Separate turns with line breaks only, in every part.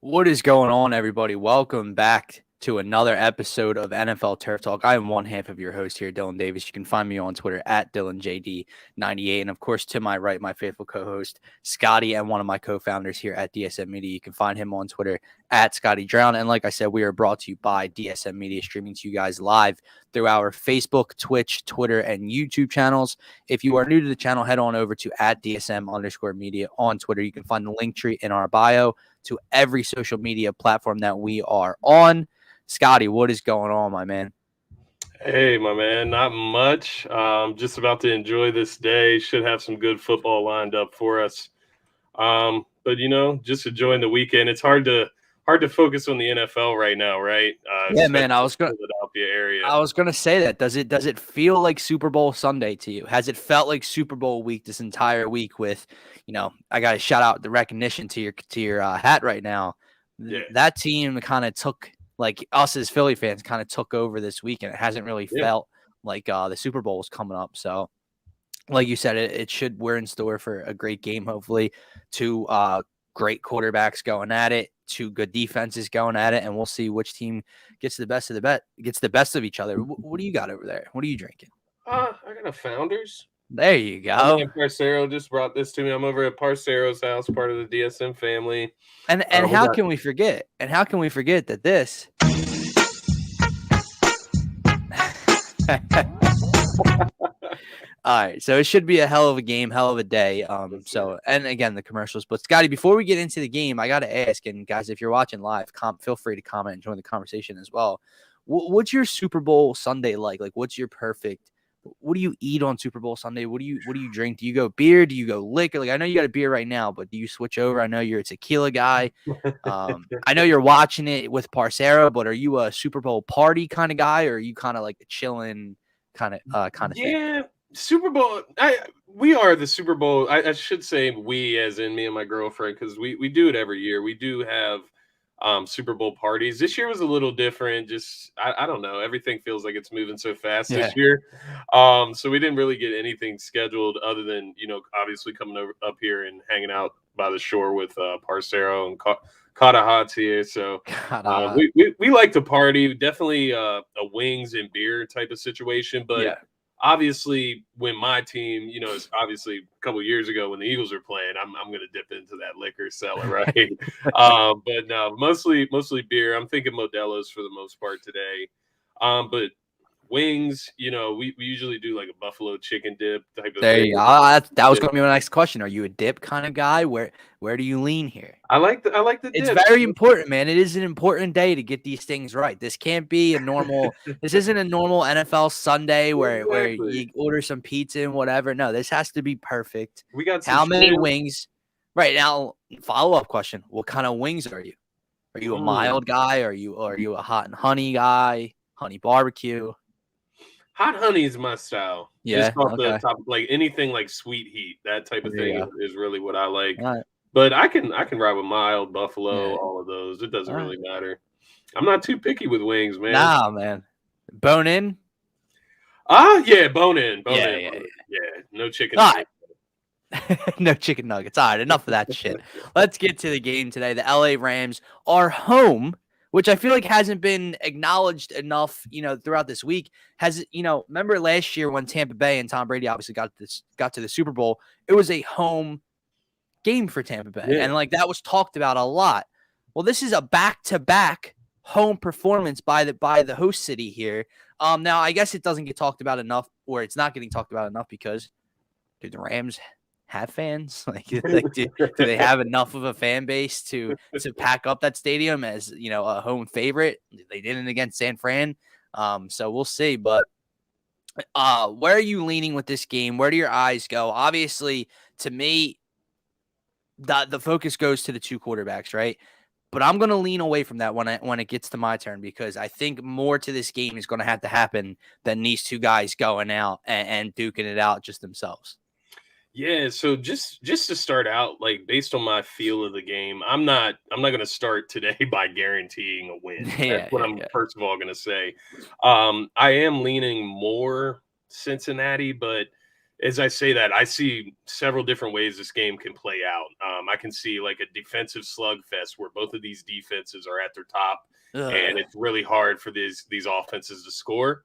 What is going on, everybody? Welcome back to another episode of NFL Turf Talk. I am one half of your host here, Dylan Davis. You can find me on Twitter at DylanJD98. And of course, to my right, my faithful co-host, Scotty, and one of my co-founders here at DSM Media. You can find him on Twitter at Scotty Drown. And like I said, we are brought to you by DSM Media, streaming to you guys live through our Facebook, Twitch, Twitter, and YouTube channels. If you are new to the channel, head on over to at DSM_media on Twitter. You can find the link tree in our bio to every social media platform that we are on. Scotty, what is going on, my man?
Hey, my man, not much. Just about to enjoy this day. Should have some good football lined up for us. But just enjoying the weekend. It's hard to focus on the NFL right now, right?
Yeah, man. I was
Philadelphia area.
gonna say that. Does it feel like Super Bowl Sunday to you? Has it felt like Super Bowl week this entire week? With I got to shout out the recognition to your hat right now.
Yeah.
That team kind of took, like, us as Philly fans, kind of took over this week, and it hasn't really felt like the Super Bowl is coming up. So, like you said, we're in store for a great game. Hopefully, two great quarterbacks going at it, two good defenses going at it, and we'll see which team gets the best of each other. What do you got over there? What are you drinking?
I got a Founders.
There you go.
Parcero just brought this to me. I'm over at Parcero's house, part of the DSM family.
And how can we forget? And how can we forget that this? All right, so it should be a hell of a game, hell of a day. And again, the commercials. But Scotty, before we get into the game, I got to ask, and guys, if you're watching live, feel free to comment and join the conversation as well. What's your Super Bowl Sunday like? Like, what's your perfect? What do you eat on Super Bowl Sunday? What do you drink? Do you go beer? Do you go liquor? Like, I know you got a beer right now, but do you switch over? I know you're a tequila guy. I know you're watching it with Parcero, but are you a Super Bowl party kind of guy, or are you kind of like a chilling kind of thing?
Yeah, Super Bowl. We are the Super Bowl. I should say we, as in me and my girlfriend, because we do it every year. We do have Super Bowl parties. This year was a little different. Just I don't know. Everything feels like it's moving so fast this year. So we didn't really get anything scheduled other than obviously coming up here and hanging out by the shore with Parcero and Kata Hots here. So we like to party. Definitely a wings and beer type of situation, but. Obviously, when my team, it's obviously a couple of years ago when the Eagles are playing, I'm going to dip into that liquor cellar, right? But no, mostly beer. I'm thinking Modelo's for the most part today. But wings, we usually do like a buffalo chicken dip type of
thing.
There
you go. That was going to be my next question. Are you a dip kind of guy? Where do you lean here?
I like the dip.
It's very important, man. It is an important day to get these things right. This can't be a normal. This isn't a normal NFL Sunday where you order some pizza and whatever. No, this has to be perfect.
We got
how many wings? Right now, follow-up question: what kind of wings are you? Are you a mild guy? Are you a hot and honey guy? Honey barbecue?
Hot honey is my style.
Yeah,
just off the top, like anything like sweet heat, that type of thing is really what I like.
Right.
But I can ride with mild, buffalo, all of those. It doesn't really matter. I'm not too picky with wings, man.
Nah, man. Bone in?
Yeah, bone in. Yeah. No chicken.
All right. No chicken nuggets. All right, enough of that shit. Let's get to the game today. The LA Rams are home, which I feel like hasn't been acknowledged enough, throughout this week. Remember last year when Tampa Bay and Tom Brady obviously got to the Super Bowl, it was a home game for Tampa Bay. And like that was talked about a lot. Well, this is a back-to-back home performance by the host city here. Now I guess it doesn't get talked about enough, or it's not getting talked about enough because do the Rams have fans? Do they have enough of a fan base to pack up that stadium as a home favorite? They didn't against San Fran. So we'll see. But where are you leaning with this game? Where do your eyes go? Obviously, to me, the focus goes to the two quarterbacks, right? But I'm going to lean away from that when it gets to my turn, because I think more to this game is going to have to happen than these two guys going out and duking it out just themselves.
Yeah, so just to start out, like based on my feel of the game, I'm not going to start today by guaranteeing a win. That's what I'm first of all going to say. I am leaning more Cincinnati, but as I say that, I see several different ways this game can play out. I can see like a defensive slugfest where both of these defenses are at their top, and it's really hard for these offenses to score.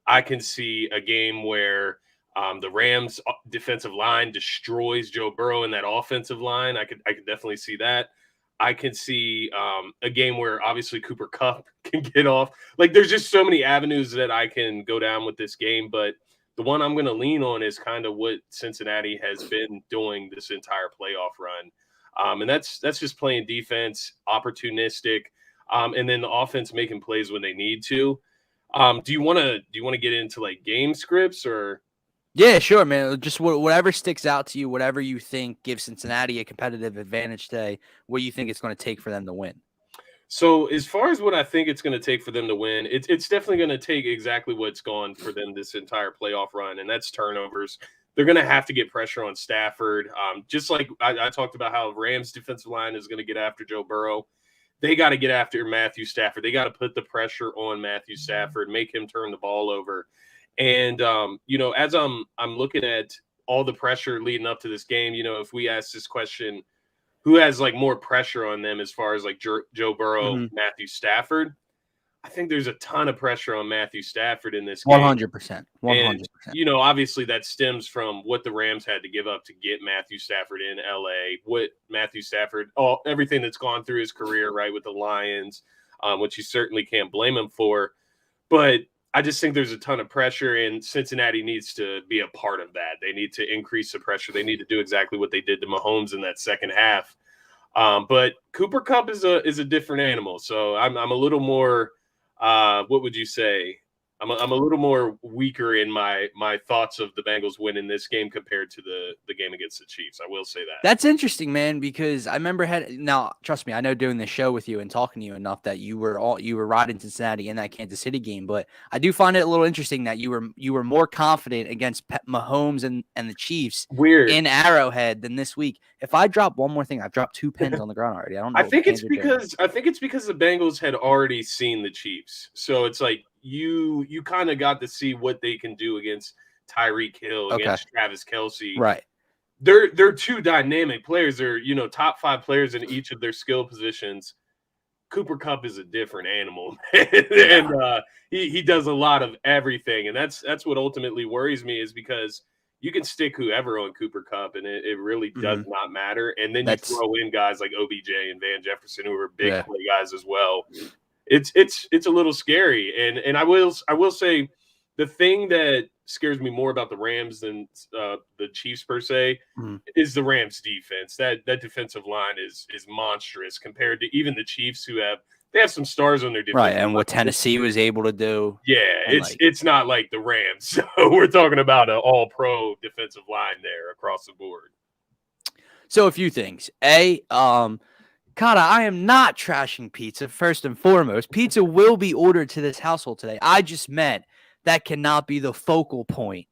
I can see a game where the Rams defensive line destroys Joe Burrow in that offensive line. I could definitely see that. I can see a game where obviously Cooper Kupp can get off. Like, there's just so many avenues that I can go down with this game, but the one I'm going to lean on is kind of what Cincinnati has been doing this entire playoff run, and that's just playing defense, opportunistic, and then the offense making plays when they need to. Do you want to get into like game scripts or?
Yeah, sure, man. Just whatever sticks out to you, whatever you think gives Cincinnati a competitive advantage today, what you think it's going to take for them to win.
So as far as what I think it's going to take for them to win, it's definitely going to take exactly what's gone for them this entire playoff run, and that's turnovers. They're going to have to get pressure on Stafford. Just like I talked about how Rams defensive line is going to get after Joe Burrow. They got to get after Matthew Stafford. They got to put the pressure on Matthew Stafford, make him turn the ball over. And, as I'm looking at all the pressure leading up to this game, if we ask this question, who has like more pressure on them as far as like Joe Burrow, Matthew Stafford? I think there's a ton of pressure on Matthew Stafford in this game.
100%. 100%.
And, obviously that stems from what the Rams had to give up to get Matthew Stafford in LA, what Matthew Stafford, everything that's gone through his career, right, with the Lions, which you certainly can't blame him for. But I just think there's a ton of pressure, and Cincinnati needs to be a part of that. They need to increase the pressure. They need to do exactly what they did to Mahomes in that second half. But Cooper Kupp is a different animal. So I'm a little more, what would you say? I'm a little more weaker in my thoughts of the Bengals winning this game compared to the game against the Chiefs. I will say that.
That's interesting, man, because I remember now, trust me, I know doing this show with you and talking to you enough that you were riding Cincinnati in that Kansas City game, but I do find it a little interesting that you were more confident against Mahomes and the Chiefs in Arrowhead than this week. If I drop one more thing, I've dropped 2 pins on the ground already. I don't know.
I think it's because the Bengals had already seen the Chiefs, so it's like you kind of got to see what they can do against Tyreek Hill, against Travis Kelce.
Right.
They're two dynamic players. They're, top 5 players in each of their skill positions. Cooper Kupp is a different animal, and he does a lot of everything, and that's what ultimately worries me, is because you can stick whoever on Cooper Kupp, and it really does not matter. And then you throw in guys like OBJ and Van Jefferson, who are big play guys as well. It's a little scary, and I will say the thing that scares me more about the Rams than the Chiefs per se is the Rams defense. That defensive line is monstrous compared to even the Chiefs, who have some stars on their defense.
Right, and what Tennessee was able to do.
Yeah, it's not like the Rams. So we're talking about an all-pro defensive line there across the board.
So a few things. Kata, I am not trashing pizza, first and foremost. Pizza will be ordered to this household today. I just meant that cannot be the focal point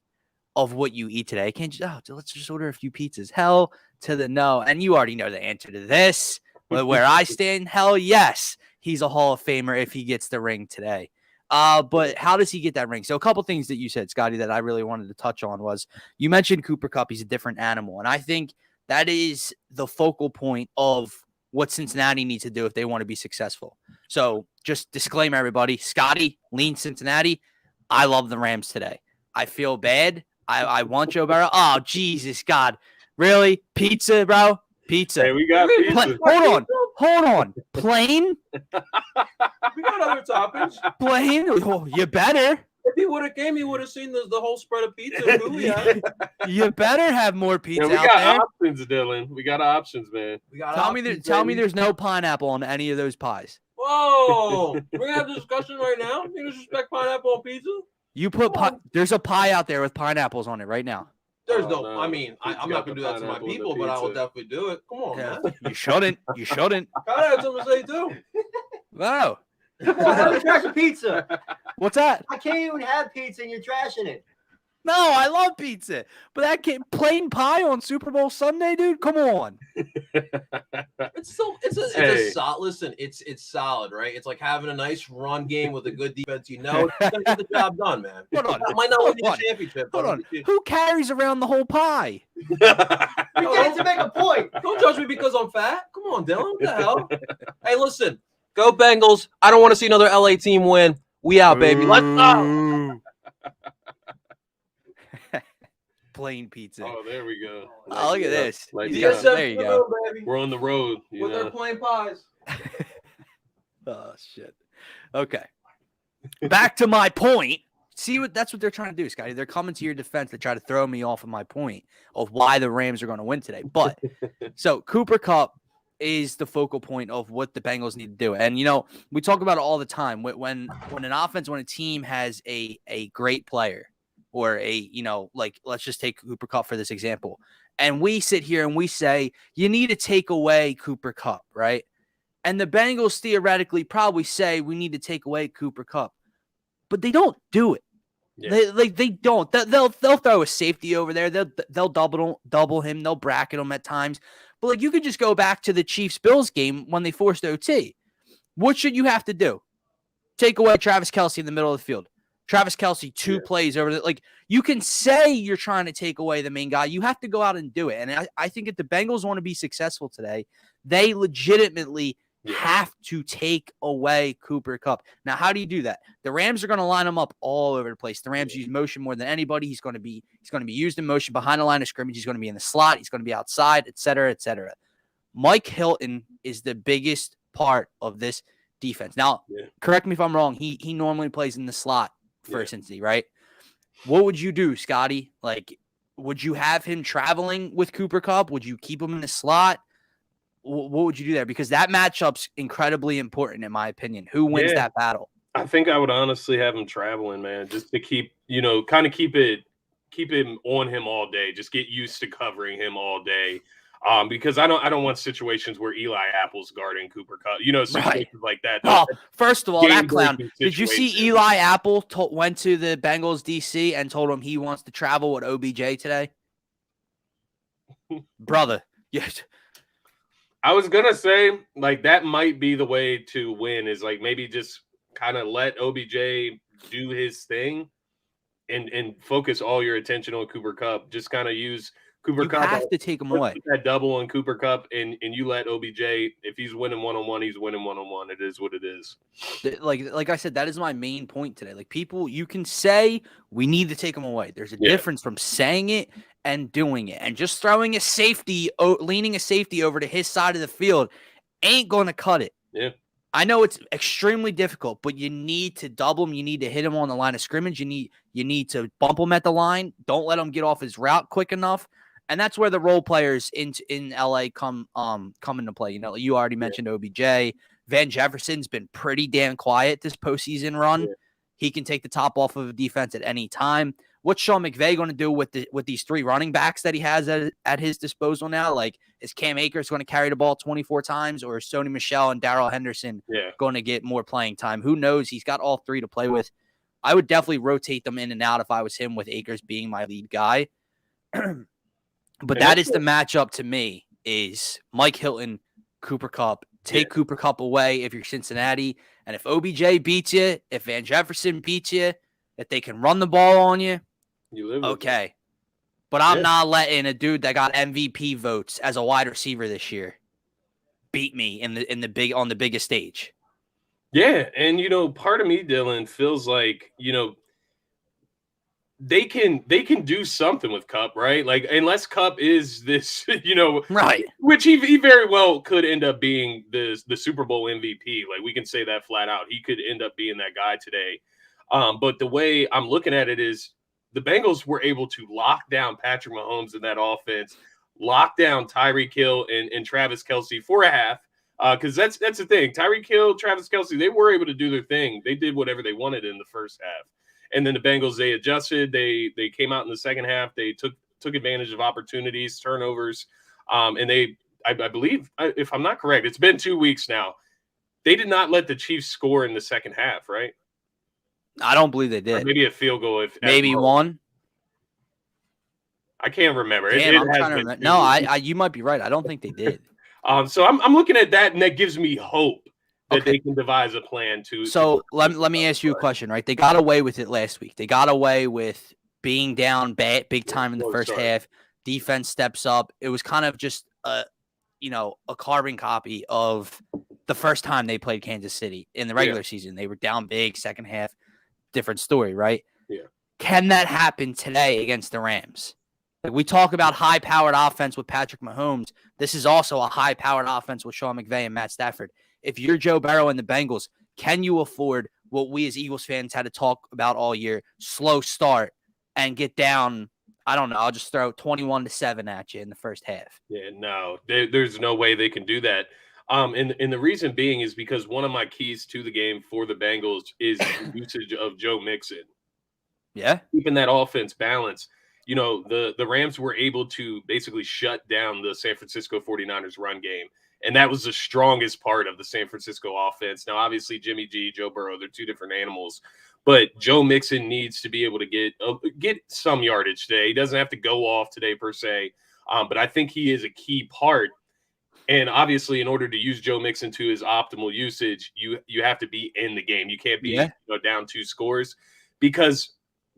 of what you eat today. Can't just, let's just order a few pizzas. Hell to the no. And you already know the answer to this. Where I stand, hell yes. He's a Hall of Famer if he gets the ring today. But how does he get that ring? So a couple things that you said, Scotty, that I really wanted to touch on was you mentioned Cooper Kupp. He's a different animal. And I think that is the focal point of what Cincinnati needs to do if they want to be successful. So just disclaimer, everybody. Scotty, lean Cincinnati. I love the Rams today. I feel bad. I want Joe Burrow. Oh, Jesus, God. Really? Pizza, bro? Pizza.
Hey, we got pizza.
Hold on. Plain?
We got other toppings.
Plain? Oh, you better.
If he would have came, he would have seen the whole spread of pizza and who we had.
You better have more pizza out there.
We got options, Dylan. We got options, man.
Tell me there's no pineapple on any of those pies.
Whoa! We're going to have a discussion right now? You disrespect pineapple on pizza?
You put there's a pie out there with pineapples on it right now.
There's no. I mean, I'm not going to do that to my people, but I will definitely do it. Come on, man.
You shouldn't.
I had something to say, too.
Wow.
Well, how do you trash a pizza?
What's that?
I can't even have pizza and you're trashing it.
No, I love pizza, but that plain pie on Super Bowl Sunday, dude. Come on.
It's a solid. Listen, it's solid, right? It's like having a nice run game with a good defense. It's gonna get the job done, man.
Hold on.
Might not win the championship.
Hold on. Who carries around the whole pie?
You get to make a point. Don't judge me because I'm fat. Come on, Dylan. What the hell? Hey, listen. Go Bengals. I don't want to see another LA team win. We out, baby. Let's go.
Plain pizza.
Oh, there we go.
Oh, look at this.
There
you go.
Baby.
We're on the road.
With their plain pies.
Oh, shit. Okay. Back to my point. See that's what they're trying to do, Scotty. They're coming to your defense to try to throw me off of my point of why the Rams are going to win today. But so Cooper Kupp is the focal point of what the Bengals need to do. And, we talk about it all the time. When a team has a great player, or let's just take Cooper Kupp for this example. And we sit here and we say, you need to take away Cooper Kupp, right? And the Bengals theoretically probably say we need to take away Cooper Kupp, but they don't do it. Yeah. They don't. They'll throw a safety over there. They'll double him. They'll bracket him at times. But you could just go back to the Chiefs-Bills game when they forced OT. What should you have to do? Take away Travis Kelce in the middle of the field. Travis Kelce, two plays over there. You can say you're trying to take away the main guy. You have to go out and do it. And I think if the Bengals want to be successful today, they legitimately have to take away Cooper Kupp. Now, how do you do that? The Rams are going to line him up all over the place. The Rams use motion more than anybody. He's going to be used in motion behind the line of scrimmage. He's going to be in the slot. He's going to be outside, et cetera, et cetera. Mike Hilton is the biggest part of this defense. Now, correct me if I'm wrong. He normally plays in the slot for Cincinnati, right? What would you do, Scotty? Would you have him traveling with Cooper Kupp? Would you keep him in the slot? What would you do there? Because that matchup's incredibly important, in my opinion. Who wins that battle?
I think I would honestly have him traveling, man, just to keep him on him all day. Just get used to covering him all day. Because I don't want situations where Eli Apple's guarding Cooper Kupp. Situations like that.
Oh, first of all, that clown. Did you see Eli Apple went to the Bengals DC and told him he wants to travel with OBJ today? Brother, yes.
I was gonna say that might be the way to win is maybe just kind of let OBJ do his thing and focus all your attention on Cooper Kupp. Just kind of use Cooper Kupp.
You have to take him away.
That double on Cooper Kupp, and you let OBJ. If he's winning one-on-one, he's winning one-on-one. It is what it is.
Like I said, that is my main point today. People, you can say we need to take him away. There's a difference from saying it and doing it. And just throwing a safety, leaning a safety over to his side of the field ain't going to cut it.
Yeah.
I know it's extremely difficult, but you need to double him. You need to hit him on the line of scrimmage. You need to bump him at the line. Don't let him get off his route quick enough. And that's where the role players in LA come into play. You already mentioned OBJ. Van Jefferson's been pretty damn quiet this postseason run. Yeah. He can take the top off of a defense at any time. What's Sean McVay going to do with these three running backs that he has at his disposal now? Is Cam Akers going to carry the ball 24 times, or is Sony Michel and Darrell Henderson going to get more playing time? Who knows? He's got all three to play with. I would definitely rotate them in and out if I was him, with Akers being my lead guy. But that is the matchup to me, is Mike Hilton, Cooper Kupp. Take Cooper Kupp away if you're Cincinnati. And if OBJ beats you, if Van Jefferson beats you, if they can run the ball on you, okay. But I'm not letting a dude that got MVP votes as a wide receiver this year beat me on the biggest stage.
Yeah, and part of me, Dylan, feels like, they can do something with Kupp, right? Unless Kupp is this,
right,
which he very well could end up being the Super Bowl MVP. We can say that flat out. He could end up being that guy today. But the way I'm looking at it is the Bengals were able to lock down Patrick Mahomes in that offense, lock down Tyreek Hill and Travis Kelce for a half. Because that's the thing. Tyreek Hill, Travis Kelce, they were able to do their thing. They did whatever they wanted in the first half. And then the Bengals, they adjusted. They came out in the second half. They took advantage of opportunities, turnovers. And I believe, if I'm not correct, it's been 2 weeks now. They did not let the Chiefs score in the second half, right?
I don't believe they did.
Or maybe a field goal.
Maybe one.
I can't remember.
Damn, I'm
has
trying to
been
remember.
2
No,
weeks.
you might be right. I don't think they did.
So I'm looking at that, and that gives me hope that
Okay.
they can devise a plan to.
So let me ask you a question, right? They got away with it last week. They got away with being down big time in the first half. Defense steps up. It was kind of just a carbon copy of the first time they played Kansas City in the regular season. They were down big, second half, different story, right?
Yeah.
Can that happen today against the Rams? Like, we talk about high-powered offense with Patrick Mahomes. This is also a high-powered offense with Sean McVay and Matt Stafford. If you're Joe Burrow and the Bengals, can you afford what we as Eagles fans had to talk about all year, slow start, and get down, I don't know, I'll just throw 21-7 at you in the first half?
Yeah, no, there's no way they can do that. And the reason being is because one of my keys to the game for the Bengals is the usage of Joe Mixon.
Yeah.
Keeping that offense balanced. The Rams were able to basically shut down the San Francisco 49ers run game. And that was the strongest part of the San Francisco offense. Now, obviously, Jimmy G, Joe Burrow, they're two different animals. But Joe Mixon needs to be able to get some yardage today. He doesn't have to go off today per se. But I think he is a key part. And obviously, in order to use Joe Mixon to his optimal usage, you have to be in the game. You can't be down 2 scores, because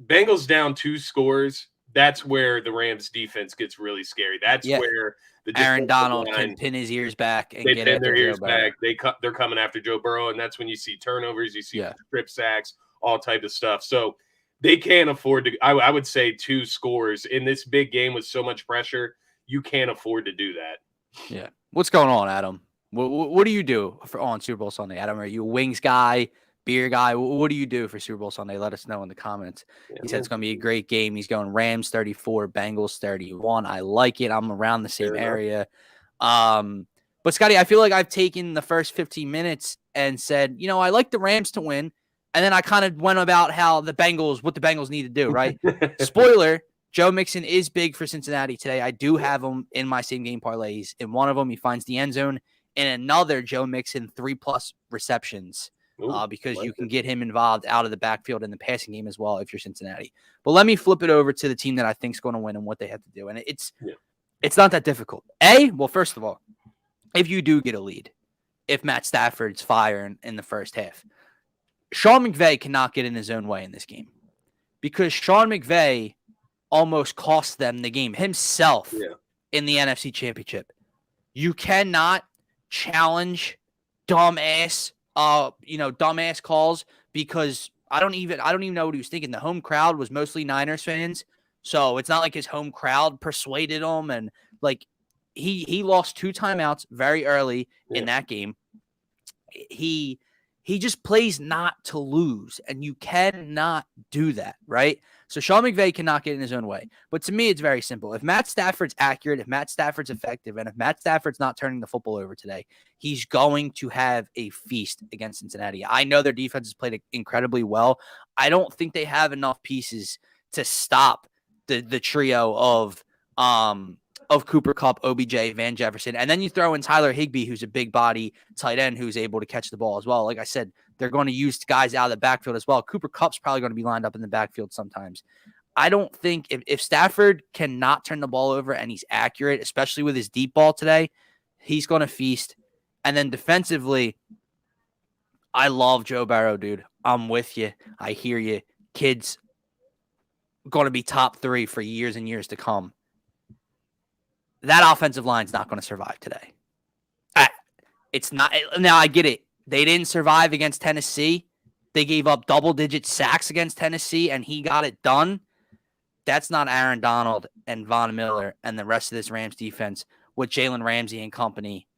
Bengals down 2 scores, that's where the Rams defense gets really scary. That's where the
Aaron Donald can pin his ears back and get
their ears back.
Burrow.
They're coming after Joe Burrow, and that's when you see turnovers, you see strip sacks, all type of stuff. So they can't afford to. I would say 2 scores in this big game with so much pressure. You can't afford to do that.
Yeah. What's going on, Adam? What do you do on Super Bowl Sunday, Adam? Are you a wings guy, beer guy? What do you do for Super Bowl Sunday? Let us know in the comments. He said it's going to be a great game. He's going Rams 34, Bengals 31. I like it. I'm around the same area. But Scotty, I feel like I've taken the first 15 minutes and said, I like the Rams to win. And then I kind of went about what the Bengals need to do, right? Spoiler, Joe Mixon is big for Cincinnati today. I do have him in my same game parlays. In one of them, he finds the end zone. In another, Joe Mixon 3+ receptions because you can get him involved out of the backfield in the passing game as well if you're Cincinnati. But let me flip it over to the team that I think is going to win and what they have to do. And it's not that difficult. Well, first of all, if you do get a lead, if Matt Stafford's firing in the first half, Sean McVay cannot get in his own way in this game, because Sean McVay almost cost them the game himself in the NFC Championship. You cannot challenge dumbass calls, because I don't even know what he was thinking. The home crowd was mostly Niners fans, so it's not like his home crowd persuaded him, and like he lost 2 timeouts very early in that game. He just plays not to lose, and you cannot do that, right? So Sean McVay cannot get in his own way. But to me, it's very simple. If Matt Stafford's accurate, if Matt Stafford's effective, and if Matt Stafford's not turning the football over today, he's going to have a feast against Cincinnati. I know their defense has played incredibly well. I don't think they have enough pieces to stop the trio of Cooper Kupp, OBJ, Van Jefferson. And then you throw in Tyler Higbee, who's a big body tight end who's able to catch the ball as well. Like I said, they're going to use guys out of the backfield as well. Cooper Kupp's probably going to be lined up in the backfield sometimes. I don't think if Stafford cannot turn the ball over and he's accurate, especially with his deep ball today, he's going to feast. And then defensively, I love Joe Burrow, dude. I'm with you. I hear you. Kid's going to be top 3 for years and years to come. That offensive line's not going to survive today. It's not. Now, I get it. They didn't survive against Tennessee. They gave up double-digit sacks against Tennessee, and he got it done. That's not Aaron Donald and Von Miller and the rest of this Rams defense with Jalen Ramsey and company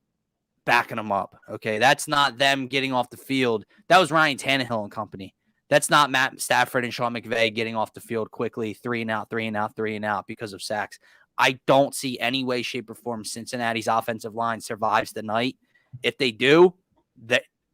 backing them up, okay? That's not them getting off the field. That was Ryan Tannehill and company. That's not Matt Stafford and Sean McVay getting off the field quickly, 3 and out, 3 and out, 3 and out because of sacks. I don't see any way, shape, or form Cincinnati's offensive line survives the night. If they do,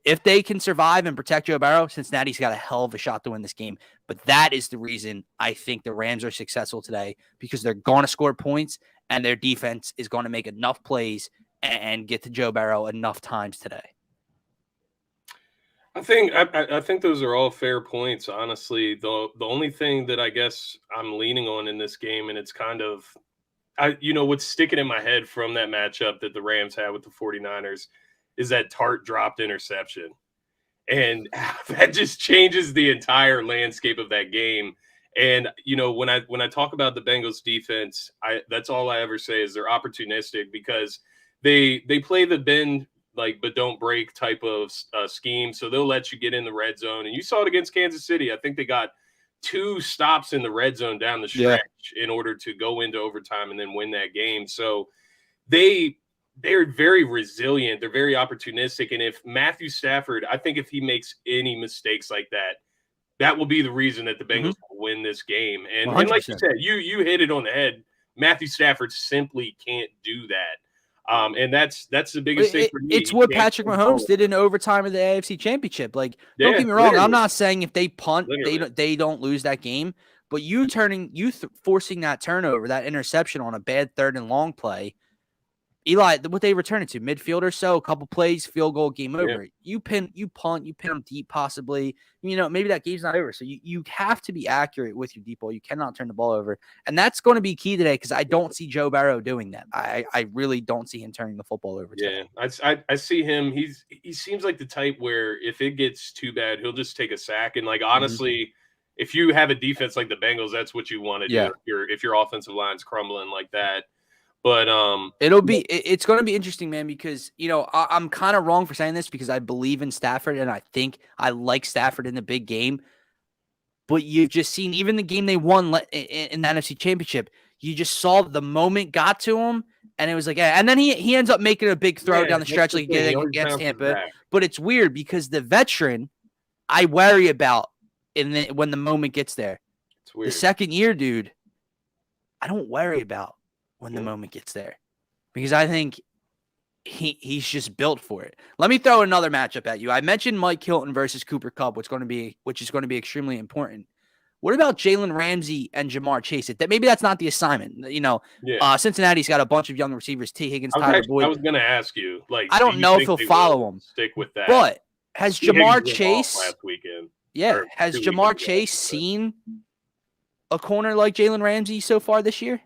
if they can survive and protect Joe Burrow, Cincinnati's got a hell of a shot to win this game. But that is the reason I think the Rams are successful today, because they're going to score points and their defense is going to make enough plays and get to Joe Burrow enough times today.
I think those are all fair points, honestly. The only thing that I guess I'm leaning on in this game, and it's kind of what's sticking in my head from that matchup that the Rams had with the 49ers is that Tart dropped interception. And that just changes the entire landscape of that game. And when I talk about the Bengals defense, that's all I ever say is they're opportunistic because they play the bend but don't break type of scheme. So they'll let you get in the red zone. And you saw it against Kansas City. I think they got 2 stops in the red zone down the stretch in order to go into overtime and then win that game. So they're very resilient. They're very opportunistic. And if Matthew Stafford, I think if he makes any mistakes like that, that will be the reason that the Bengals will win this game. And like you said, you hit it on the head. Matthew Stafford simply can't do that. And that's the biggest thing for me.
It's what Patrick Mahomes did in overtime of the AFC Championship. Like, don't get me wrong. I'm not saying if they punt, they don't lose that game. But forcing that turnover, that interception on a bad 3rd and long play, Eli, what they return it to midfield or so, a couple plays, field goal, game over. You punt, you pin them deep, possibly. Maybe that game's not over. So you have to be accurate with your deep ball. You cannot turn the ball over, and that's going to be key today because I don't see Joe Burrow doing that. I really don't see him turning the football over. Today.
Yeah, I see him. He seems like the type where if it gets too bad, he'll just take a sack. And honestly, if you have a defense like the Bengals, that's what you want to do. If your offensive line's crumbling like that. But
it's going to be interesting, man, because I'm kind of wrong for saying this because I believe in Stafford and I think I like Stafford in the big game. But you've just seen even the game they won in the NFC Championship, you just saw the moment got to him, and it was like, and then he ends up making a big throw down the stretch like against Tampa. But it's weird because the veteran, I worry about when the moment gets there. It's weird. The second year, dude, I don't worry about when the moment gets there because I think he's just built for it. Let me throw another matchup at you. I mentioned Mike Hilton versus Cooper Kupp, which is going to be extremely important. What about Jalen Ramsey and Jamar Chase? Maybe that's not the assignment. Cincinnati's got a bunch of young receivers, T. Higgins, Tyler Boyd.
I was going to ask you,
I don't know if he'll follow him.
Stick with that.
But has Jamar Chase
last weekend?
Has Jamar Chase seen a corner like Jalen Ramsey so far this year?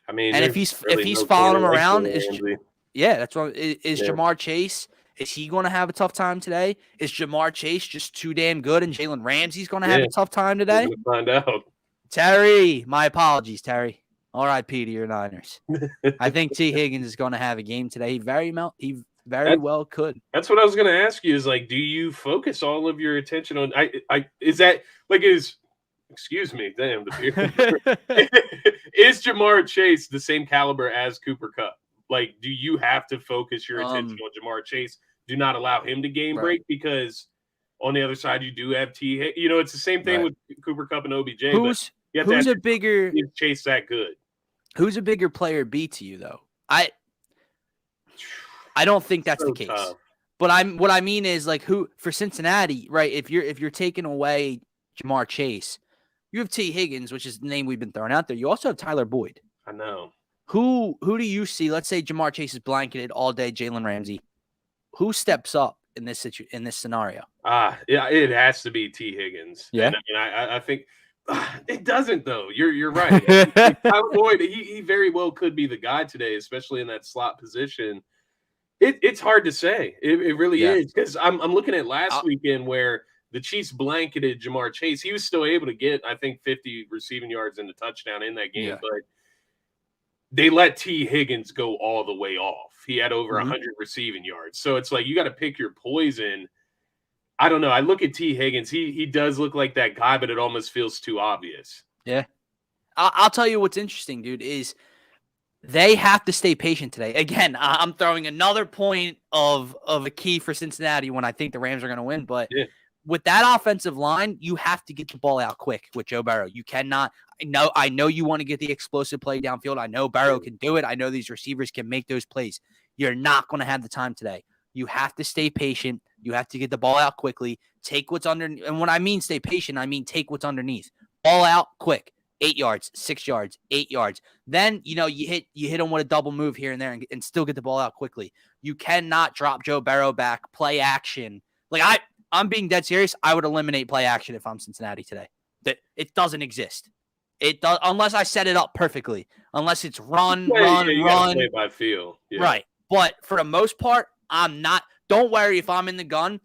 I mean,
and if he's following him around, that's what is Jamar Chase. Is he going to have a tough time today? Is Jamar Chase just too damn good, and Jalen Ramsey's going to have a tough time today?
We'll find out.
Terry, my apologies, Terry. R.I.P. to your Niners. I think T. Higgins is going to have a game today. He very well could.
That's what I was going to ask you. Is do you focus all of your attention on? Is that is? Excuse me, damn the beer. Is Jamar Chase the same caliber as Cooper Kupp? Do you have to focus your attention on Jamar Chase? Do not allow him to game break because on the other side you do have T. It's the same thing with Cooper Kupp and OBJ.
Who's a bigger
Chase that good?
Who's a bigger player B to you though? I don't think that's the case.
Tough.
But what I mean is who for Cincinnati, right? If you're taking away Jamar Chase. You have T. Higgins, which is the name we've been throwing out there. You also have Tyler Boyd.
I know.
Who do you see? Let's say Jamar Chase is blanketed all day, Jalen Ramsey. Who steps up in this scenario?
It has to be T. Higgins.
Yeah.
And I think it doesn't though. You're right. Tyler Boyd, he very well could be the guy today, especially in that slot position. It's hard to say. It really is because I'm looking at last weekend where the Chiefs blanketed Jamar Chase. He was still able to get, I think, 50 receiving yards and a touchdown in that game, but they let T. Higgins go all the way off. He had over 100 receiving yards. So it's you got to pick your poison. I don't know. I look at T. Higgins. He does look like that guy, but it almost feels too obvious.
Yeah. I'll tell you what's interesting, dude, is they have to stay patient today. Again, I'm throwing another point of a key for Cincinnati when I think the Rams are going to win, but with that offensive line, you have to get the ball out quick with Joe Burrow. You cannot. I know you want to get the explosive play downfield. I know Burrow can do it. I know these receivers can make those plays. You're not going to have the time today. You have to stay patient. You have to get the ball out quickly. Take what's underneath. And when I mean stay patient, I mean take what's underneath. Ball out quick. 8 yards, 6 yards, 8 yards. Then, you hit them with a double move here and there and still get the ball out quickly. You cannot drop Joe Burrow back, play action. I'm being dead serious. I would eliminate play action if I'm Cincinnati today. That it doesn't exist. It does, unless I set it up perfectly. Unless it's run,
you
run.
gotta play by feel. Yeah.
Right. But for the most part, I'm not. Don't worry if I'm in the gun.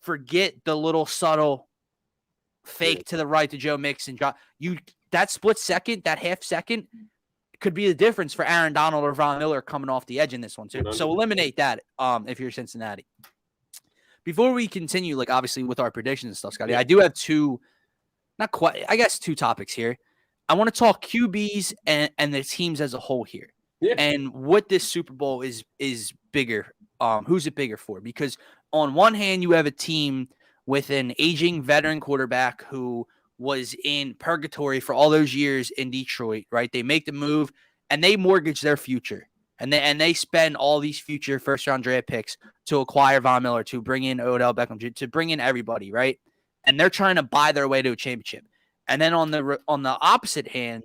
Forget the little subtle fake to the right to Joe Mixon. That split second, that half second could be the difference for Aaron Donald or Von Miller coming off the edge in this one too. So eliminate that if you're Cincinnati. Before we continue, like obviously with our predictions and stuff, Scotty, I do have two topics here. I want to talk QBs and the teams as a whole here.
Yeah.
And what this Super Bowl is bigger. Who's it bigger for? Because on one hand, you have a team with an aging veteran quarterback who was in purgatory for all those years in Detroit, right? They make the move and they mortgage their future. And they spend all these future first-round draft picks to acquire Von Miller, to bring in Odell Beckham, to bring in everybody, right? And they're trying to buy their way to a championship. And then on the opposite hand,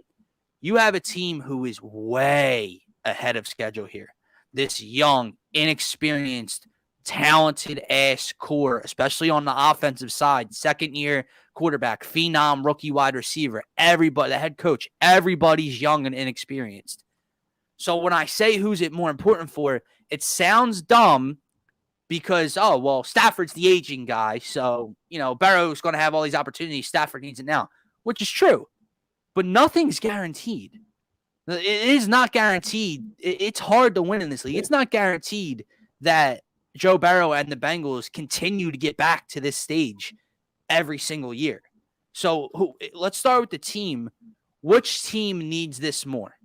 you have a team who is way ahead of schedule here. This young, inexperienced, talented-ass core, especially on the offensive side, second-year quarterback, phenom, rookie wide receiver, everybody, the head coach, everybody's young and inexperienced. So when I say who's it more important for, it sounds dumb because, Stafford's the aging guy, so, Burrow's going to have all these opportunities. Stafford needs it now, which is true. But nothing's guaranteed. It is not guaranteed. It's hard to win in this league. It's not guaranteed that Joe Burrow and the Bengals continue to get back to this stage every single year. So let's start with the team. Which team needs this more?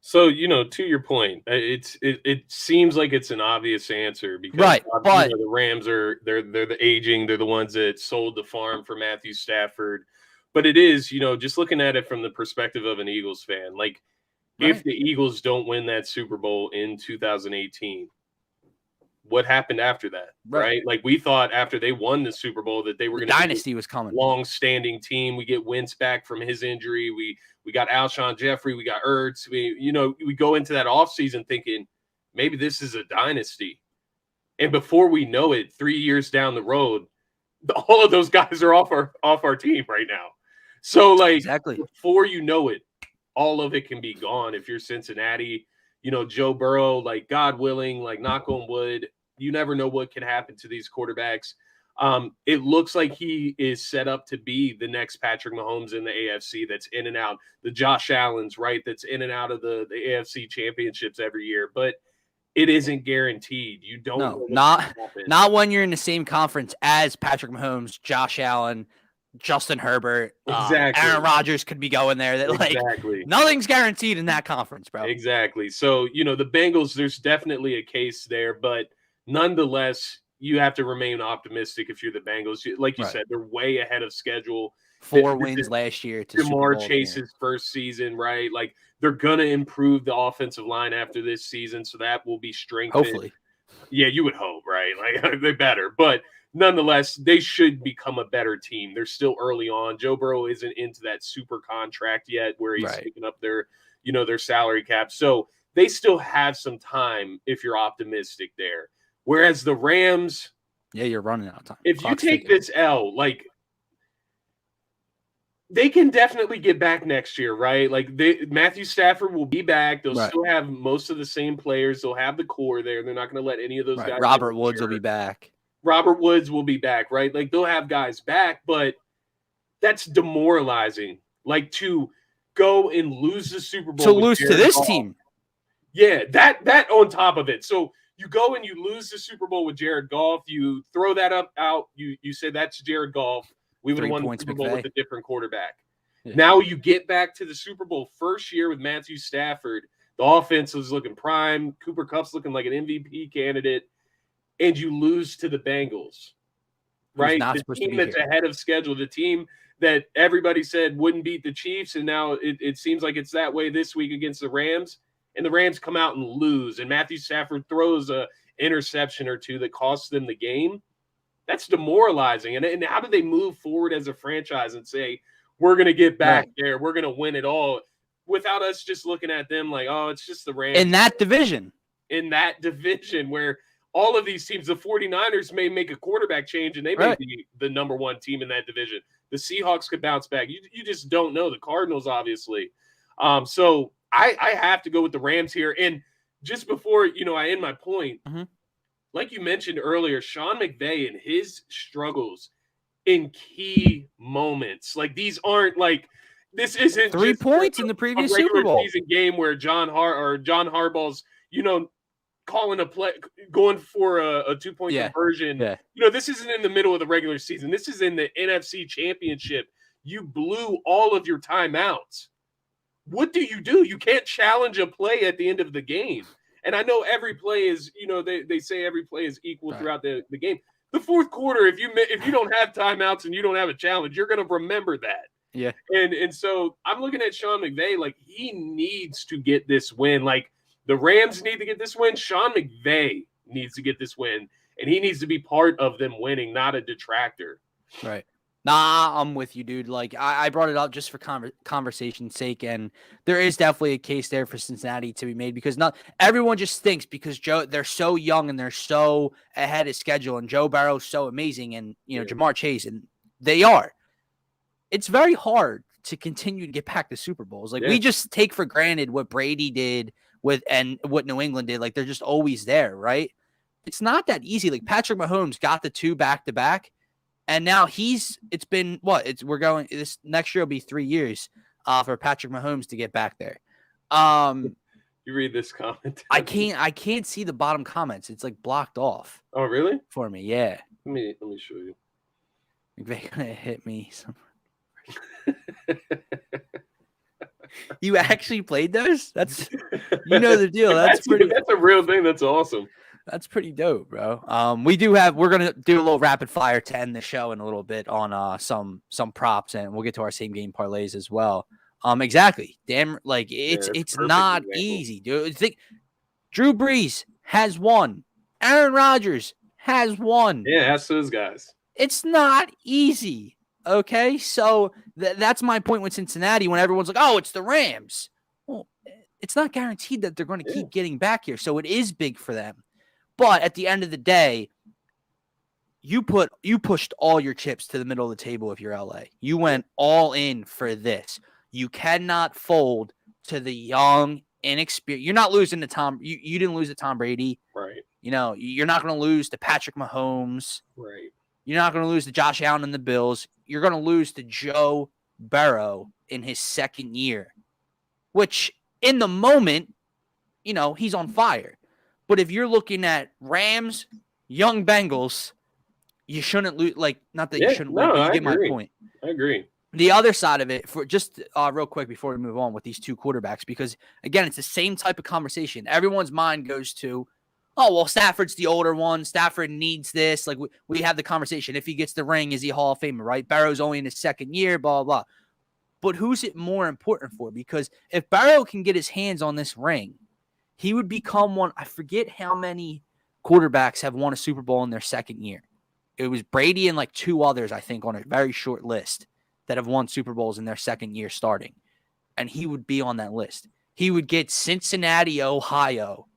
So, to your point, it seems like it's an obvious answer because
right, but
the Rams they're the aging, they're the ones that sold the farm for Matthew Stafford. But it is, just looking at it from the perspective of an Eagles fan, like if the Eagles don't win that Super Bowl in 2018, what happened after that, right? Like we thought after they won the Super Bowl that they were going to
dynasty was coming,
long-standing team. We get Wentz back from his injury. We got Alshon Jeffrey. We got Ertz. We go into that offseason thinking maybe this is a dynasty. And before we know it, 3 years down the road, all of those guys are off our team right now. So before you know it, all of it can be gone. If you're Cincinnati, Joe Burrow, like God willing, like knock on wood, you never know what can happen to these quarterbacks. It looks like he is set up to be the next Patrick Mahomes in the AFC that's in and out. The Josh Allen's, right, that's in and out of the AFC championships every year. But it isn't guaranteed. You don't know
not when you're in the same conference as Patrick Mahomes, Josh Allen, Justin Herbert, Aaron Rodgers could be going there. Nothing's guaranteed in that conference, bro.
Exactly. So, the Bengals, there's definitely a case there, but nonetheless, you have to remain optimistic if you're the Bengals. Like you said, they're way ahead of schedule.
4 wins last year to
Jamar Chase's first season, right? Like they're going to improve the offensive line after this season, so that will be strengthened.
Hopefully.
Yeah, you would hope, right? Like they better. But nonetheless, they should become a better team. They're still early on. Joe Burrow isn't into that super contract yet where he's picking up their salary cap. So they still have some time if you're optimistic there. Whereas the Rams,
you're running out of time.
If you take this L, they can definitely get back next year, right? Matthew Stafford will be back. They'll still have most of the same players. They'll have the core there. They're not going to let any of those guys.
Robert Woods will be back.
Robert Woods will be back, right? They'll have guys back, but that's demoralizing. To go and lose the Super Bowl.
To lose to this team.
Yeah, that on top of it. So you go and you lose the Super Bowl with Jared Goff. You throw that out. You say that's Jared Goff. We would have won the Super Bowl with a different quarterback. Yeah. Now you get back to the Super Bowl first year with Matthew Stafford. The offense was looking prime. Cooper Kupp's looking like an MVP candidate. And you lose to the Bengals, right? The team that's ahead of schedule, the team that everybody said wouldn't beat the Chiefs, and now it seems like it's that way this week against the Rams. And the Rams come out and lose, and Matthew Stafford throws a interception or two that costs them the game. That's demoralizing. And how do they move forward as a franchise and say, we're going to get back there, we're going to win it all, without us just looking at them like, oh, it's just the Rams.
In that division
where all of these teams, the 49ers may make a quarterback change, and they may be the number one team in that division. The Seahawks could bounce back. You just don't know. The Cardinals, obviously. So I have to go with the Rams here. And just before, I end my point, like you mentioned earlier, Sean McVay and his struggles in key moments. Like, these aren't like, this isn't
3
just
points in the previous Super Bowl
season game where John Harbaugh's, calling a play, going for a 2-point conversion.
Yeah.
This isn't in the middle of the regular season. This is in the NFC Championship. You blew all of your timeouts. What do? You can't challenge a play at the end of the game. And I know every play is, they say every play is equal throughout the game. The fourth quarter, if you don't have timeouts and you don't have a challenge, you're going to remember that.
Yeah.
And so I'm looking at Sean McVay, like, he needs to get this win. Like, the Rams need to get this win. Sean McVay needs to get this win, and he needs to be part of them winning, not a detractor.
Right. Nah, I'm with you, dude. Like, I brought it up just for conversation's sake, and there is definitely a case there for Cincinnati to be made, because not everyone just thinks because they're so young and they're so ahead of schedule, and Joe Burrow's so amazing, and Jamar Chase, and they are. It's very hard to continue to get back to Super Bowls. Like, we just take for granted what Brady did and what New England did. Like, they're just always there, right? It's not that easy. Like, Patrick Mahomes got the 2 back-to-back, and now this next year will be 3 years for Patrick Mahomes to get back there.
You read this comment?
I can't see the bottom comments. It's like blocked off.
Oh, really?
For me, yeah.
Let me show you.
They're gonna hit me. You actually played those? That's the deal. That's
a real thing. That's awesome.
That's pretty dope, bro. We're gonna do a little rapid fire to end the show in a little bit on some props, and we'll get to our same game parlays as well. Exactly. Damn, like it's not easy, dude. Think Drew Brees has won. Aaron Rodgers has won.
Yeah, ask those guys.
It's not easy. Okay, so that's my point with Cincinnati. When everyone's like, "Oh, it's the Rams," well, it's not guaranteed that they're going to keep getting back here. So it is big for them. But at the end of the day, you pushed all your chips to the middle of the table if you're LA. You went all in for this. You cannot fold to the young, inexperienced. You're not losing to Tom. You didn't lose to Tom Brady.
Right.
You're not going to lose to Patrick Mahomes.
Right.
You're not going to lose to Josh Allen and the Bills. You're going to lose to Joe Burrow in his second year, which in the moment, he's on fire. But if you're looking at Rams, young Bengals, you shouldn't lose. Like, not that you shouldn't lose, but you get my point.
I agree.
The other side of it, for just real quick before we move on with these 2 quarterbacks, because, again, it's the same type of conversation. Everyone's mind goes to, oh, well, Stafford's the older one. Stafford needs this. Like, we have the conversation. If he gets the ring, is he Hall of Famer, right? Barrow's only in his second year, blah, blah, blah. But who's it more important for? Because if Barrow can get his hands on this ring, he would become one. I forget how many quarterbacks have won a Super Bowl in their second year. It was Brady and like 2 others, I think, on a very short list that have won Super Bowls in their second year starting. And he would be on that list. He would get Cincinnati, Ohio,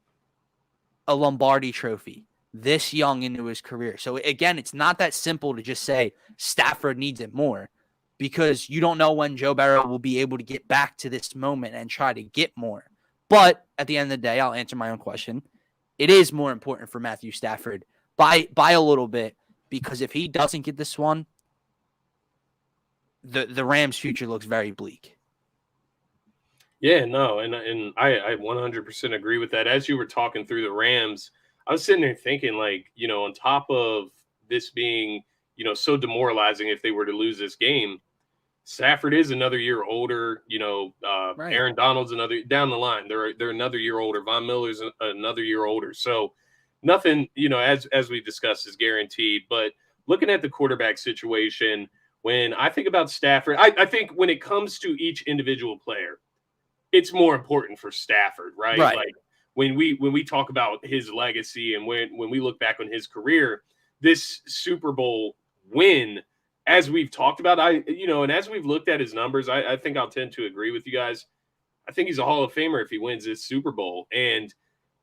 a Lombardi trophy this young into his career. So again, it's not that simple to just say Stafford needs it more, because you don't know when Joe Burrow will be able to get back to this moment and try to get more. But at the end of the day, I'll answer my own question. It is more important for Matthew Stafford by a little bit, because if he doesn't get this one, the Rams' future looks very bleak.
Yeah, no, and I 100% agree with that. As you were talking through the Rams, I was sitting there thinking, like, on top of this being, so demoralizing if they were to lose this game, Stafford is another year older. Right. Aaron Donald's another down the line. They're another year older. Von Miller's another year older. So nothing, as we discussed, is guaranteed. But looking at the quarterback situation, when I think about Stafford, I think when it comes to each individual player, it's more important for Stafford, right? Like when we talk about his legacy and when we look back on his career, this Super Bowl win, as we've talked about, and as we've looked at his numbers, I think I'll tend to agree with you guys. I think he's a Hall of Famer if he wins this Super Bowl. And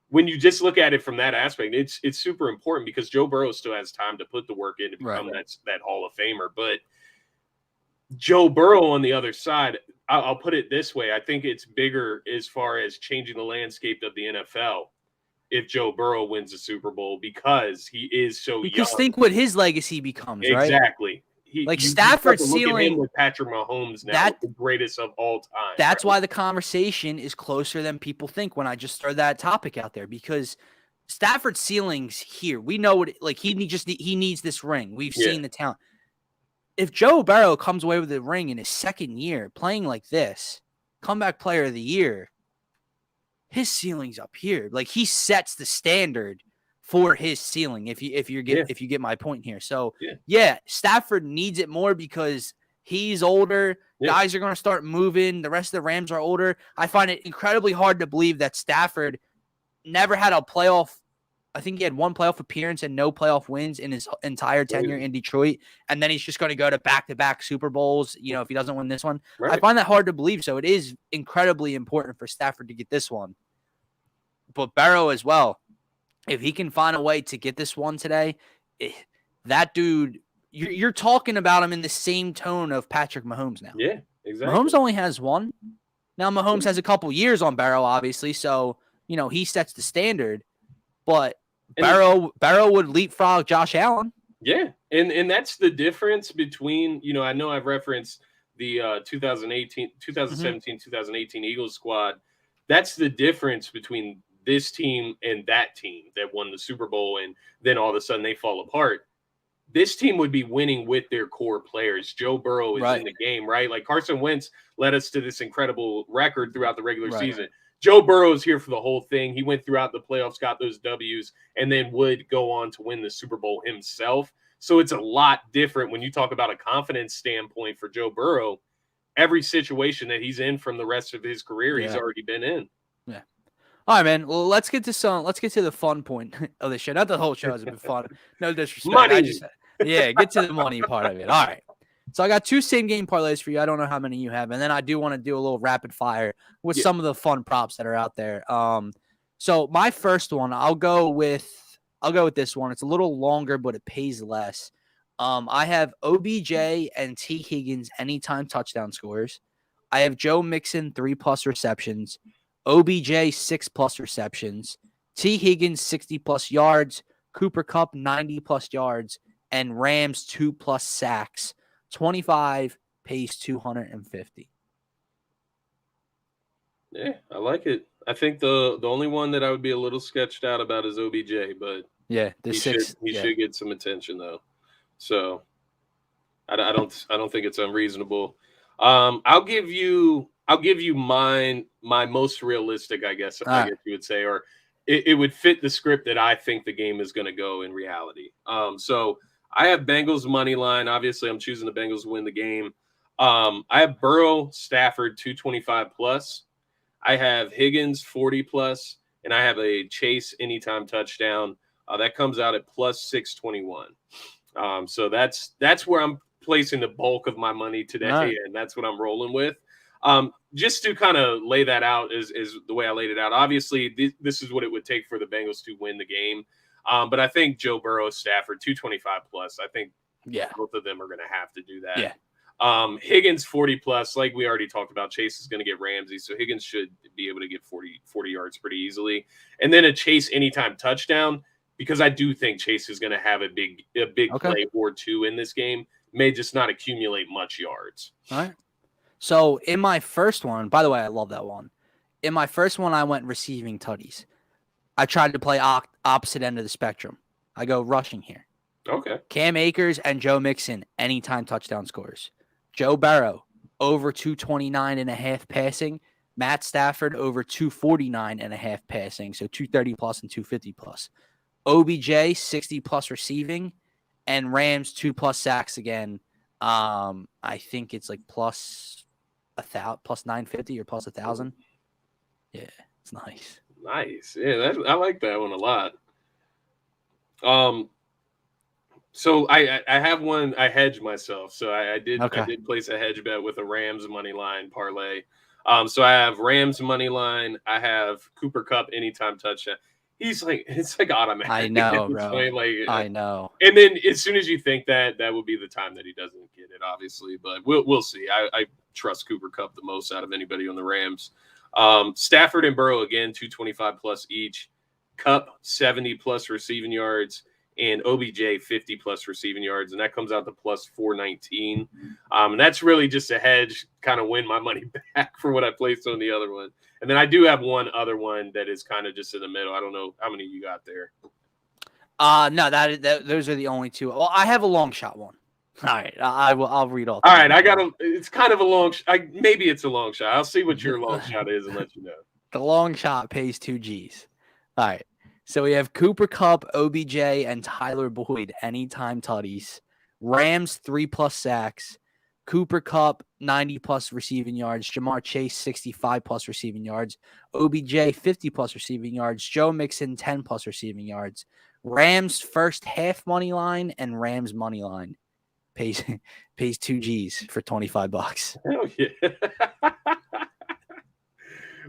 when you just look at it from that aspect, it's super important because Joe Burrow still has time to put the work in to become that Hall of Famer. But Joe Burrow on the other side, I'll put it this way. I think it's bigger as far as changing the landscape of the NFL if Joe Burrow wins the Super Bowl because he is so
Because
young.
think what his legacy becomes, right?
Exactly.
Like
You
Stafford's
start to look at him
ceiling,
with Patrick Mahomes now, the greatest of all time.
That's why the conversation is closer than people think when I just throw that topic out there, because Stafford's ceiling's here. We know what he needs this ring. We've seen the talent. If Joe Burrow comes away with the ring in his second year playing like this, comeback player of the year, his ceiling's up here. Like, he sets the standard for his ceiling. If you get my point here. So Stafford needs it more because he's older. Guys are going to start moving. The rest of the Rams are older. I find it incredibly hard to believe that Stafford never had a playoff. I think he had one playoff appearance and no playoff wins in his entire tenure in Detroit. And then he's just going to go to back-to-back Super Bowls, if he doesn't win this one. Right. I find that hard to believe. So it is incredibly important for Stafford to get this one. But Burrow as well. If he can find a way to get this one today, that dude, you're talking about him in the same tone of Patrick Mahomes now.
Yeah, exactly.
Mahomes only has one. Now, Mahomes has a couple years on Burrow, obviously. So, he sets the standard. But Burrow would leapfrog Josh Allen.
Yeah, and that's the difference between, I know I've referenced the 2017, 2018 Eagles squad. That's the difference between this team and that team that won the Super Bowl, and then all of a sudden they fall apart. This team would be winning with their core players. Joe Burrow is in the game, right? Like Carson Wentz led us to this incredible record throughout the regular season. Joe Burrow is here for the whole thing. He went throughout the playoffs, got those W's, and then would go on to win the Super Bowl himself. So it's a lot different when you talk about a confidence standpoint for Joe Burrow. Every situation that he's in from the rest of his career, he's already been in.
Yeah. All right, man. Well, let's get to the fun point of the show. Not the whole show hasn't been fun. No disrespect.
Money.
Get to the money part of it. All right. So I got 2 same-game parlays for you. I don't know how many you have. And then I do want to do a little rapid fire with some of the fun props that are out there. So my first one, I'll go with this one. It's a little longer, but it pays less. I have OBJ and T. Higgins anytime touchdown scores. I have Joe Mixon 3+ receptions. OBJ 6+ receptions. T. Higgins 60+ yards. Cooper Kupp 90+ yards. And Rams 2+ sacks. 25 pays 250.
Yeah, I like it. I think the only one that I would be a little sketched out about is OBJ, but
he
should get some attention though. So I don't think it's unreasonable. I'll give you my most realistic, I guess you would say, or it would fit the script that I think the game is going to go in reality. So I have Bengals money line. Obviously, I'm choosing the Bengals to win the game. I have Burrow, Stafford 225+. I have Higgins 40+, and I have a Chase anytime touchdown. That comes out at +621. So that's where I'm placing the bulk of my money today, and that's what I'm rolling with. Just to kind of lay that out is the way I laid it out. Obviously, this is what it would take for the Bengals to win the game. But I think Joe Burrow, Stafford, 225+. I think both of them are going to have to do that.
Yeah.
Higgins 40+, like we already talked about. Chase is going to get Ramsey, so Higgins should be able to get 40 yards pretty easily. And then a Chase anytime touchdown, because I do think Chase is going to have a big play or two in this game. May just not accumulate much yards.
All right. So in my first one, by the way, I love that one. In my first one, I went receiving tutties. I tried to play opposite end of the spectrum. I go rushing here.
Okay.
Cam Akers and Joe Mixon, anytime touchdown scores. Joe Burrow, over 229.5 passing. Matt Stafford, over 249.5 passing. So 230+ and 250+. OBJ, 60+ receiving. And Rams, 2+ sacks again. I think it's like plus 950 or plus 1,000. Yeah, it's nice.
Nice. Yeah, I like that one a lot. So I have one. I hedged myself, so I did place a hedge bet with a Rams money line parlay. So I have Rams money line. I have Cooper Kupp anytime touchdown. He's like, it's like automatic.
I know,
at this
bro.
point, like,
I know.
And then as soon as you think that, that would be the time that he doesn't get it, obviously. But we'll see. I trust Cooper Kupp the most out of anybody on the Rams. Stafford and Burrow, again, 225 plus each. Kupp, 70 plus receiving yards. And OBJ, 50 plus receiving yards. And that comes out to plus 419. And that's really just a hedge, kind of win my money back for what I placed on the other one. And then I do have one other one that is kind of just in the middle. I don't know how many you got there.
No, those are the only two. Well, I have a long shot one. All right, I'll read all.
All right, I got it's kind of a long. Maybe it's a long shot. I'll see what your long shot is and let you know.
The long shot pays 2 G's. All right, so we have Cooper Kupp, OBJ, and Tyler Boyd anytime tutties. Rams 3+ sacks. Cooper Kupp 90+ receiving yards. Jamar Chase 65+ receiving yards. OBJ 50+ receiving yards. Joe Mixon 10+ receiving yards. Rams first half money line and Rams money line pays 2 G's for $25.
Hell yeah!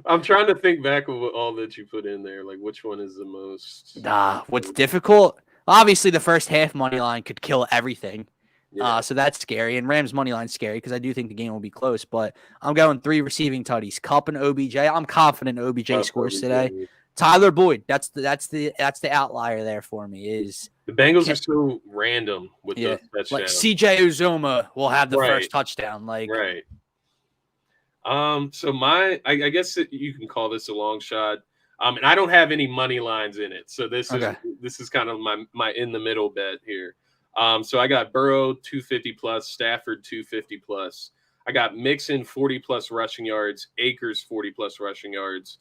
I'm trying to think back of all that you put in there. Like, which one is the most?
What's difficult? Obviously, the first half money line could kill everything.
Yeah.
So that's scary. And Rams money line's scary because I do think the game will be close. But I'm going 3 receiving tutties. Kupp and OBJ. I'm confident OBJ scores today. Tyler Boyd. That's the outlier there for me. Is
the Bengals are so random with those touchdowns.
Like CJ Uzoma will have the first touchdown. Like
right. So I guess that you can call this a long shot. And I don't have any money lines in it, so this is kind of my in the middle bet here. So I got Burrow 250 plus, Stafford 250 plus. I got Mixon 40 plus rushing yards, Akers 40 plus rushing yards.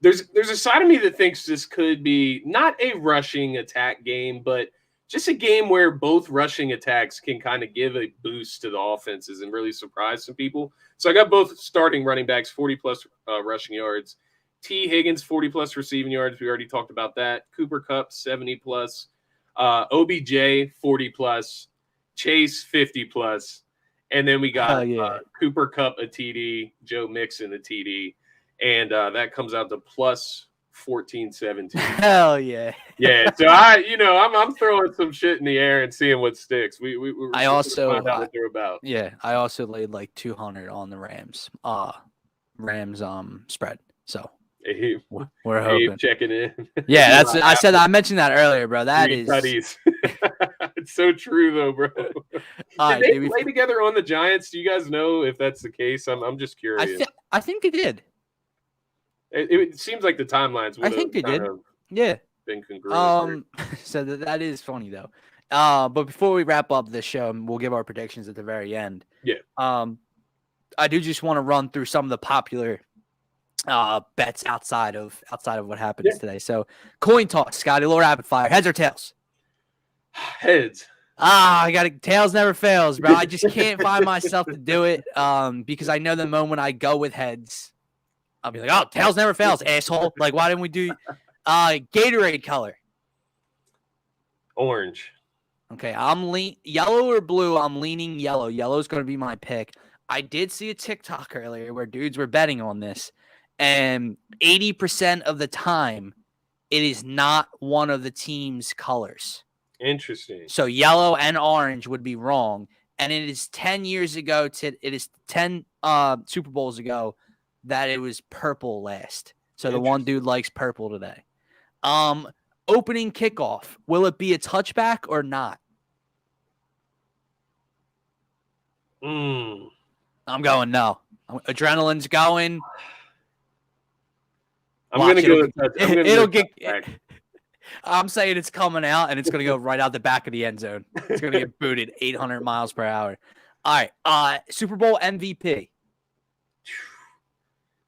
There's a side of me that thinks this could be not a rushing attack game, but just a game where both rushing attacks can kind of give a boost to the offenses and really surprise some people. So I got both starting running backs 40 plus rushing yards. T. Higgins 40 plus receiving yards. We already talked about that. Cooper Kupp 70 plus. OBJ 40 plus, Chase 50 plus, and then we got Cooper Kupp a TD, Joe Mixon a TD, and that comes out to plus 1417.
Hell yeah!
Yeah, so I'm throwing some shit in the air and seeing what sticks. We're find out what they're about.
Yeah, I also laid like 200 on the Rams spread. So. We're hoping.
Checking in.
Yeah, I mentioned that earlier, bro. That is
it's so true though, bro. Did they play together on the Giants? Do you guys know if that's the case? I'm just curious.
I think they did.
It seems like the timelines would
I think they did. Yeah.
Been congruent.
So that is funny though. But before we wrap up this show, we'll give our predictions at the very end.
Yeah.
I do just want to run through some of the popular bets outside of what happens today. So coin toss, Scotty, a little rapid fire. Heads or tails?
Heads.
I got it. Tails never fails, bro. I just can't find myself to do it because I know the moment I go with heads, I'll be like, oh, tails never fails, asshole. Like, why didn't we do Gatorade color?
Orange.
Okay, yellow or blue. I'm leaning yellow. Yellow's going to be my pick. I did see a TikTok earlier where dudes were betting on this. And 80% of the time, it is not one of the team's colors.
Interesting.
So yellow and orange would be wrong. And it is 10 years ago. It is 10 Super Bowls ago that it was purple last. So the one dude likes purple today. Opening kickoff. Will it be a touchback or not? I'm going no. Adrenaline's going.
I'm going to go.
It'll get. I'm saying it's coming out, and it's going to go right out the back of the end zone. It's going to get booted 800 miles per hour. All right. Super Bowl MVP.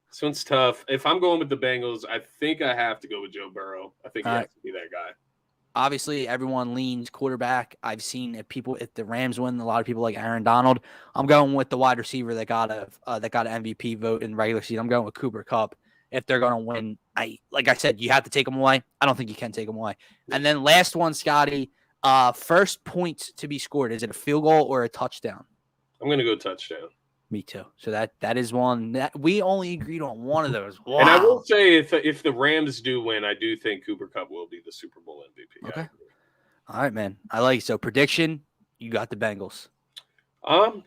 This one's tough. If I'm going with the Bengals, I think I have to go with Joe Burrow. I think he has to be that guy.
Obviously, everyone leans quarterback. I've seen if the Rams win, a lot of people like Aaron Donald. I'm going with the wide receiver that got an MVP vote in regular season. I'm going with Cooper Kupp. If they're going to win, like I said, you have to take them away. I don't think you can take them away. And then last one, Scotty, first point to be scored. Is it a field goal or a touchdown?
I'm going to go touchdown.
Me too. So that is one that we only agreed on one of those. Wow.
And I will say, if the Rams do win, I do think Cooper Kupp will be the Super Bowl MVP.
Okay. All right, man. I like it. So prediction, you got the Bengals.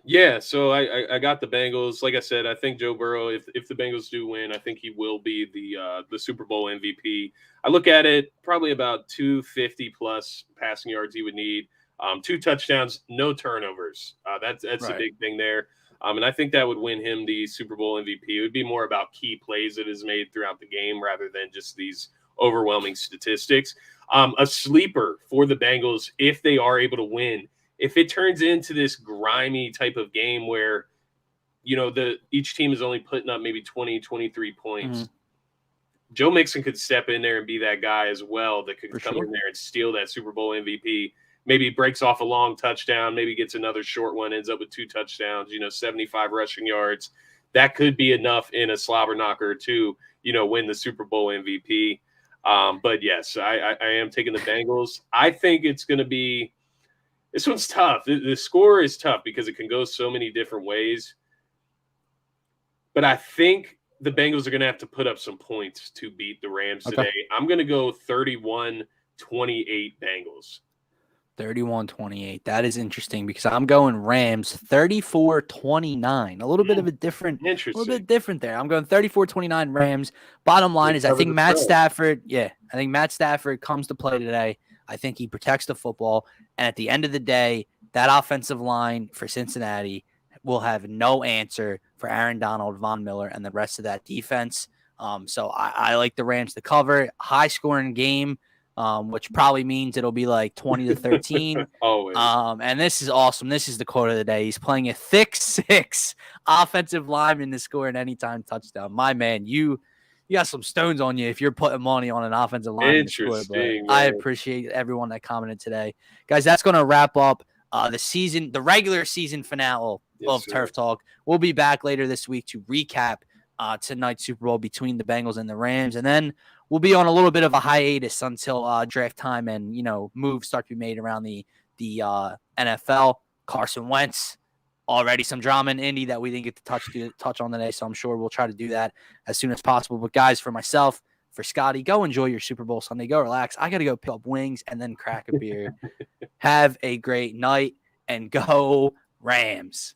Yeah. So I got the Bengals. Like I said, I think Joe Burrow, if the Bengals do win, I think he will be the Super Bowl MVP. I look at it probably about 250 plus passing yards he would need. 2 touchdowns, no turnovers. That's
Right.
a big thing there. And I think that would win him the Super Bowl MVP. It would be more about key plays that is made throughout the game rather than just these overwhelming statistics. A sleeper for the Bengals, if they are able to win, if it turns into this grimy type of game where, each team is only putting up maybe 20, 23 points,
Mm-hmm.
Joe Mixon could step in there and be that guy as well that could come
sure.
in there and steal that Super Bowl MVP. Maybe breaks off a long touchdown, maybe gets another short one, ends up with 2 touchdowns, 75 rushing yards. That could be enough in a slobber knocker to, win the Super Bowl MVP. But yes, I am taking the Bengals. I think it's going to be – this one's tough. The score is tough because it can go so many different ways. But I think the Bengals are going to have to put up some points to beat the Rams today. I'm going to go 31-28 Bengals.
31-28. That is interesting because I'm going Rams 34-29. A little bit of a different, there. I'm going 34-29 Rams. Bottom line is I think Matt Stafford comes to play today. I think he protects the football. And at the end of the day, that offensive line for Cincinnati will have no answer for Aaron Donald, Von Miller, and the rest of that defense. So I like the Rams to cover. High scoring game. Which probably means it'll be like 20-13.
Always.
And this is awesome. This is the quote of the day. He's playing a thick 6 offensive lineman to score an anytime touchdown. My man, you got some stones on you if you're putting money on an offensive lineman to score. But I appreciate everyone that commented today. Guys, that's going to wrap up the regular season finale of Turf Talk. We'll be back later this week to recap tonight's Super Bowl between the Bengals and the Rams. And then we'll be on a little bit of a hiatus until draft time and, moves start to be made around the NFL. Carson Wentz, already some drama in Indy that we didn't get to touch on today, so I'm sure we'll try to do that as soon as possible. But, guys, for myself, for Scotty, go enjoy your Super Bowl Sunday. Go relax. I got to go pick up wings and then crack a beer. Have a great night, and go Rams.